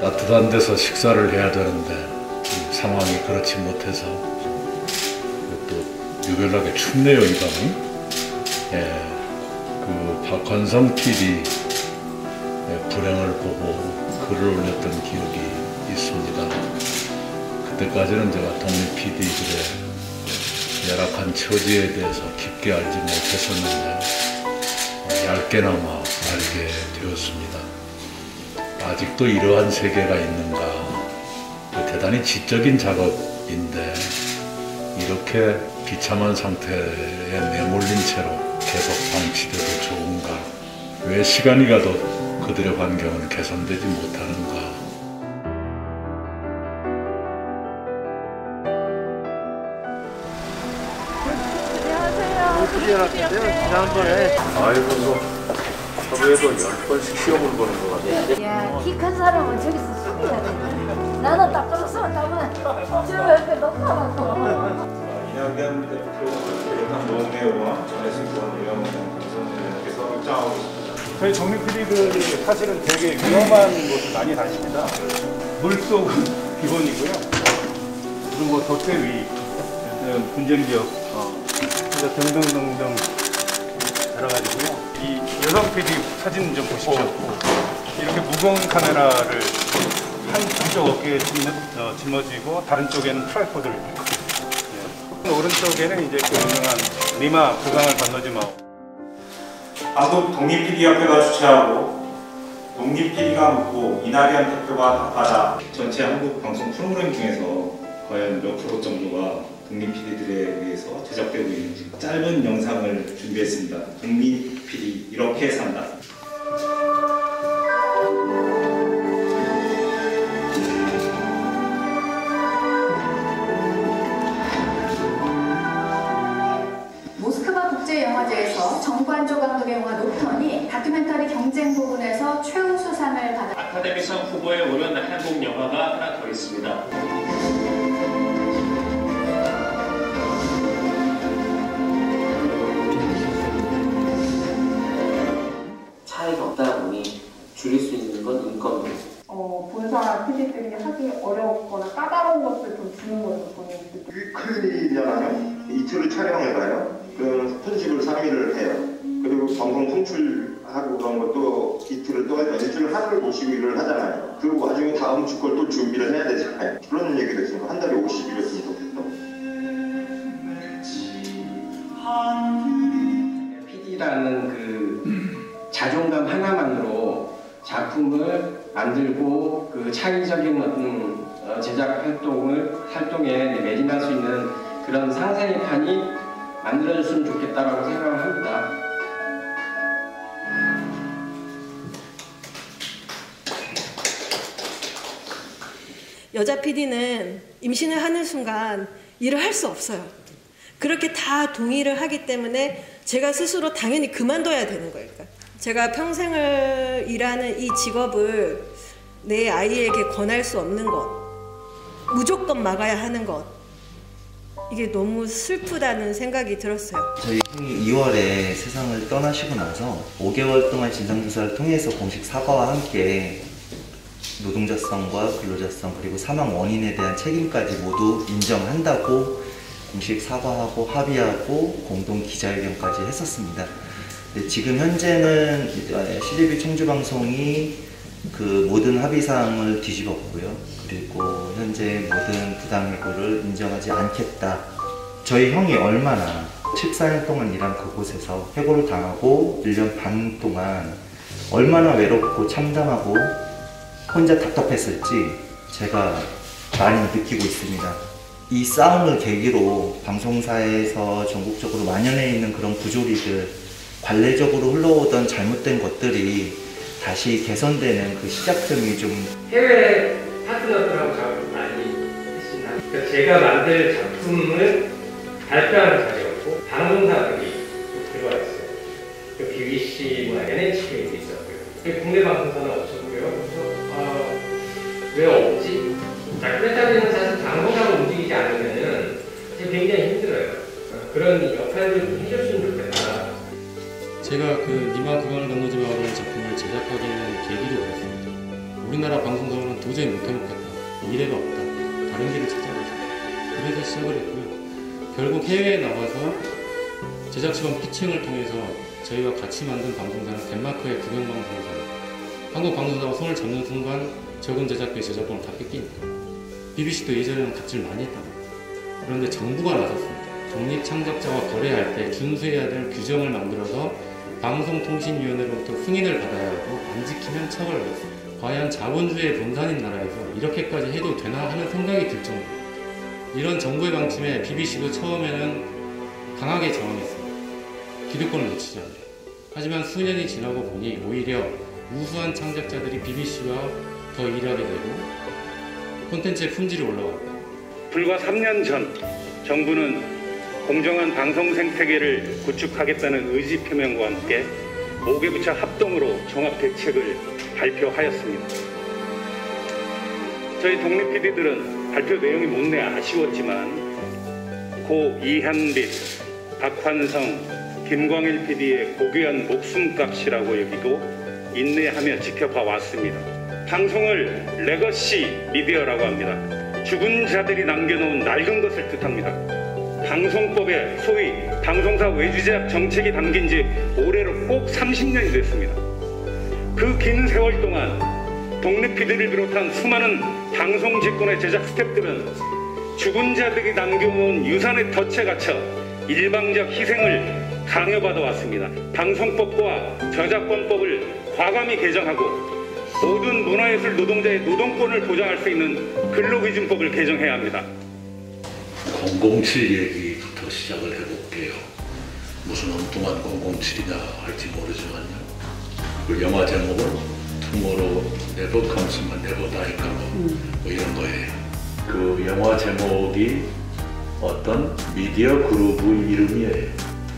따뜻한 데서 식사를 해야 되는데 상황이 그렇지 못해서 또 유별나게 춥네요, 이 밤이. 예, 그 박헌성 PD 불행을 보고 글을 올렸던 기억이 있습니다. 그때까지는 제가 독립 PD들의 열악한 처지에 대해서 깊게 알지 못했었는데 얇게나마 알게 되었습니다. 아직도 이러한 세계가 있는가. 대단히 지적인 작업인데 이렇게 비참한 상태에 내몰린 채로 계속 방치돼도 좋은가. 왜 시간이 가도 그들의 환경은 개선되지 못하는가. 지난번에 아이고 하루에도 10번씩 시험을 보는 것 같아. 야, 키 큰 사람은 저기서 숨겨야 돼. 나는 딱 떨어지면 따면 저 옆에 높아갖고. 이낙연 대표 노무현과 전해수원 위원장 김선재님께서 입장하고 있습니다. 저희 정리 PD들이 사실은 되게 위험한 곳을 많이 다닙니다. 물속은 기본이고요. 그리고 뭐 돛대위, 분쟁 지역, 등등등등 여러 가지고요. 이 여성 PD 사진 좀 보십시오. 이렇게 무거운 카메라를 한쪽 어깨에 짊어지고 다른 쪽에는 트라이포드를. 오른쪽에는 이제 그 유명한 니마 그강을 건너지 마오. 한국 독립PD협회가 주최하고 독립PD가 묻고 이낙연 대표가 답하다 전체 한국 방송 프로그램 중에서 과연 몇 프로 정도가 독립PD들에 의해서 제작되고 있는지 짧은 영상을 준비했습니다. 독립PD 이렇게 산다. 모스크바 국제영화제에서 정관조 감독의 영화 녹턴이 다큐멘터리 경쟁 부분에서 최우수상을 받았습니다. 아카데미상 후보에 오른 한국 영화가 하나 더 있습니다. 차이가 없다 보니 줄일 수 있는 건 인건비. 본사 PD들이 하기 어렵거나 까다로운 것들 좀 주는 거예요, 본인이. 큰 일이잖아요. 이틀을 촬영을 가요. 그럼 편집을 3일을 해요. 그리고 방송 송출하고 그런 것도 이틀을 또 일주일 하루를 모시고 일을 하잖아요. 그 와중에 다음 주 걸 또 준비를 해야 되잖아요. 그런 얘기도 있어요. 한 달에 50일이었으면 좋겠다. PD라는 그 자존감 하나만으로 작품을 만들고 그 창의적인 어떤 제작 활동에 매진할 수 있는 그런 상상의 판이 만들어졌으면 좋겠다라고 생각을 합니다. 여자 PD는 임신을 하는 순간 일을 할 수 없어요. 그렇게 다 동의를 하기 때문에 제가 스스로 당연히 그만둬야 되는 거예요. 그러니까 제가 평생을 일하는 이 직업을 내 아이에게 권할 수 없는 것, 무조건 막아야 하는 것, 이게 너무 슬프다는 생각이 들었어요. 저희 형이 2월에 세상을 떠나시고 나서 5개월 동안 진상조사를 통해서 공식 사과와 함께 노동자성과 근로자성 그리고 사망 원인에 대한 책임까지 모두 인정한다고 공식 사과하고 합의하고 공동 기자회견까지 했었습니다. 지금 현재는 CGV 청주방송이 그 모든 합의사항을 뒤집었고요. 그리고 현재 모든 부당해고를 인정하지 않겠다. 저희 형이 얼마나 14년 동안 일한 그곳에서 해고를 당하고 1년 반 동안 얼마나 외롭고 참담하고 혼자 답답했을지 제가 많이 느끼고 있습니다. 이 싸움을 계기로 방송사에서 전국적으로 만연해 있는 그런 부조리들, 관례적으로 흘러오던 잘못된 것들이 다시 개선되는 그 시작점이 좀 해외 파트너들하고 작업을 많이 했습니다. 그러니까 제가 만들 작품을 발표하는 자리였고 방송사들이 들어와 있어요. BBC, NHK도 있었고요. 국내 방송사는 없었고요. 그래서 왜 없지? 다큐멘터리는 사실 방송사로 움직이지 않으면 굉장히 힘들어요. 그런 역할을 좀 해줬으면 좋겠다. 제가 그 니마 그강을 건너지 마라는 작품을 제작하게 된 계기도 그렇습니다. 우리나라 방송사고는 도저히 못 해먹겠다. 미래가 없다. 다른 길을 찾아보자. 그래서 시작을 했고요. 결국 해외에 나가서 제작지원 피칭을 통해서 저희와 같이 만든 방송사는 덴마크의 국영방송사입니다. 한국 방송사가 손을 잡는 순간 적은 제작비의 제작권을 다 뺏기니까. BBC도 예전에는 갑질 많이 했다고. 그런데 정부가 나섰습니다. 독립창작자와 거래할 때 준수해야 될 규정을 만들어서 방송통신위원회로부터 승인을 받아야 하고 안 지키면 처벌받았습니다. 과연 자본주의의 본산인 나라에서 이렇게까지 해도 되나 하는 생각이 들 정도입니다. 이런 정부의 방침에 BBC도 처음에는 강하게 저항했습니다. 기득권을 놓치지 않아요. 하지만 수년이 지나고 보니 오히려 우수한 창작자들이 BBC와 더 일하게 되고 콘텐츠의 품질이 올라갔고 불과 3년 전 정부는 공정한 방송 생태계를 구축하겠다는 의지 표명과 함께 5개 부처 합동으로 종합 대책을 발표하였습니다. 저희 독립 PD들은 발표 내용이 못내 아쉬웠지만 고 이한빛, 박환성, 김광일 PD의 고귀한 목숨값이라고 여기고 인내하며 지켜봐 왔습니다. 방송을 레거시 미디어라고 합니다. 죽은 자들이 남겨놓은 낡은 것을 뜻합니다. 방송법에 소위 방송사 외주제약 정책이 담긴 지 올해로 꼭 30년이 됐습니다. 그 긴 세월 동안 독립 PD를 비롯한 수많은 방송 직권의 제작 스태프들은 죽은 자들이 남겨놓은 유산의 덫에 갇혀 일방적 희생을 강요받아 왔습니다. 방송법과 저작권법을 과감히 개정하고 모든 문화예술 노동자의 노동권을 보장할 수 있는 근로기준법을 개정해야 합니다. 007 얘기부터 시작을 해볼게요. 무슨 엉뚱한 007이냐 할지 모르지만요. 그 영화 제목을 Tomorrow Never Comes만 Never Die Come 뭐 이런 거예요. 그 영화 제목이 어떤 미디어 그룹의 이름이에요.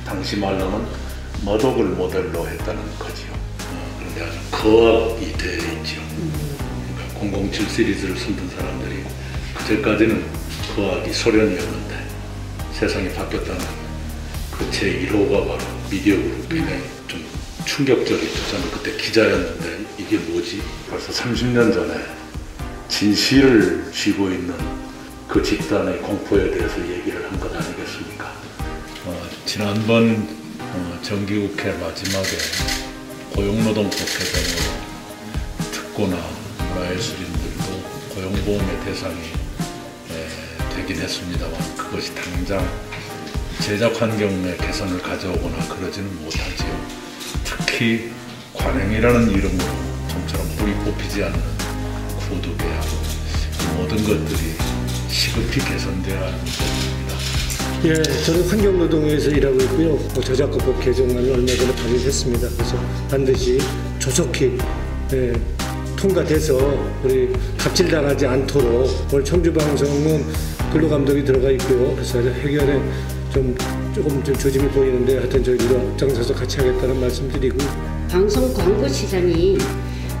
당시 말로는 머독을 모델로 했다는 거지요. 그런데 아주 거악이 되어 있죠. 그러니까 007 시리즈를 손든 사람들이 그때까지는 거악이 소련이었는데 세상이 바뀌었다는 그 제1호가 바로 미디어 그룹이네. 좀 충격적이죠. 저는 그때 기자였는데 이게 뭐지? 벌써 30년 전에 진실을 쥐고 있는 그 집단의 공포에 대해서 얘기를 한 것 아니겠습니까? 지난번 정기국회 마지막에 고용노동법 개정으로 특고나 문화예술인들도 고용보험의 대상이 되긴 했습니다만 그것이 당장 제작 환경의 개선을 가져오거나 그러지는 못하지요. 특히 관행이라는 이름으로 좀처럼 뿌리 뽑히지 않는 구두계약 모든 것들이 시급히 개선돼야 하는 부분입니다. 예, 저는 환경노동위에서 일하고 있고요. 저작권법 개정안을 얼마 전에 발의했습니다. 그래서 반드시 조속히 통과돼서 우리 갑질당하지 않도록 오늘 청주방송은 근로감독이 들어가 있고요. 그래서 해결에 조금 조짐이 보이는데 하여튼 저희도 앞장서서 같이 하겠다는 말씀드리고 방송 광고 시장이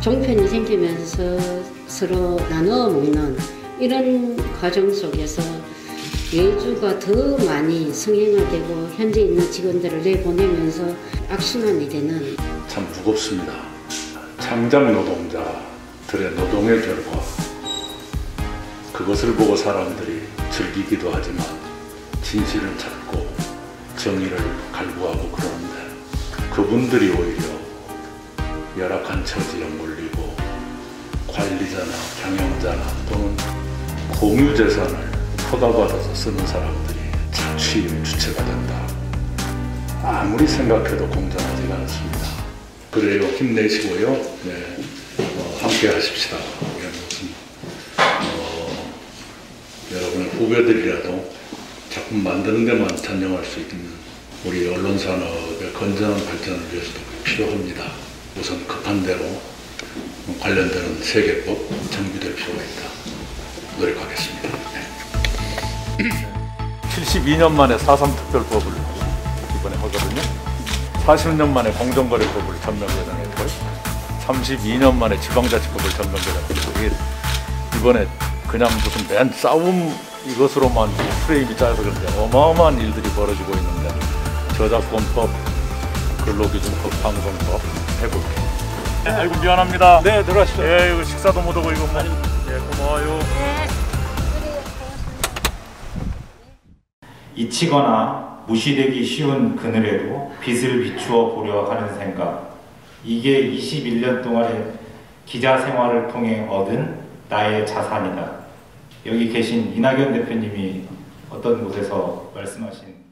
종편이 생기면서 서로 나눠 먹는 이런 과정 속에서 예주가 더 많이 성행화되고 현재 있는 직원들을 내보내면서 악순환이 되는 참 무겁습니다. 창작 노동자들의 노동의 결과 그것을 보고 사람들이 즐기기도 하지만 진실을 찾고 정의를 갈구하고 그러는데 그분들이 오히려 열악한 처지에 몰리고 관리자나 경영자나 또는 공유재산을 허가받아서 쓰는 사람들이 자취의 주체가 된다. 아무리 생각해도 공정하지가 않습니다. 그래요. 힘내시고요. 네, 함께 하십시다. 무슨 여러분의 후배들이라도 작품 만드는 데만 전념할 수 있는 우리 언론산업의 건전한 발전을 위해서도 필요합니다. 우선 급한 대로 관련되는 세계법 정비될 필요가 있다. 노력하겠습니다. 네. 72년 만에 4.3특별법을 이번에 하거든요. 40년 만에 공정거래법을 전면 개정했고요. 32년 만에 지방자치법을 전면 개정했고 이번에 그냥 무슨 맨 싸움 이것으로만 프레임이 짜여서 그런데 어마어마한 일들이 벌어지고 있는데 저작권법, 근로기준법, 방송법 해볼게요. 아이고 미안합니다. 네, 들어가시죠. 예, 이거 식사도 못 하고 이거 뭐. 예, 고마워요. 잊히거나 무시되기 쉬운 그늘에도 빛을 비추어 보려 하는 생각. 이게 21년 동안의 기자 생활을 통해 얻은 나의 자산이다. 여기 계신 이낙연 대표님이 어떤 곳에서 말씀하신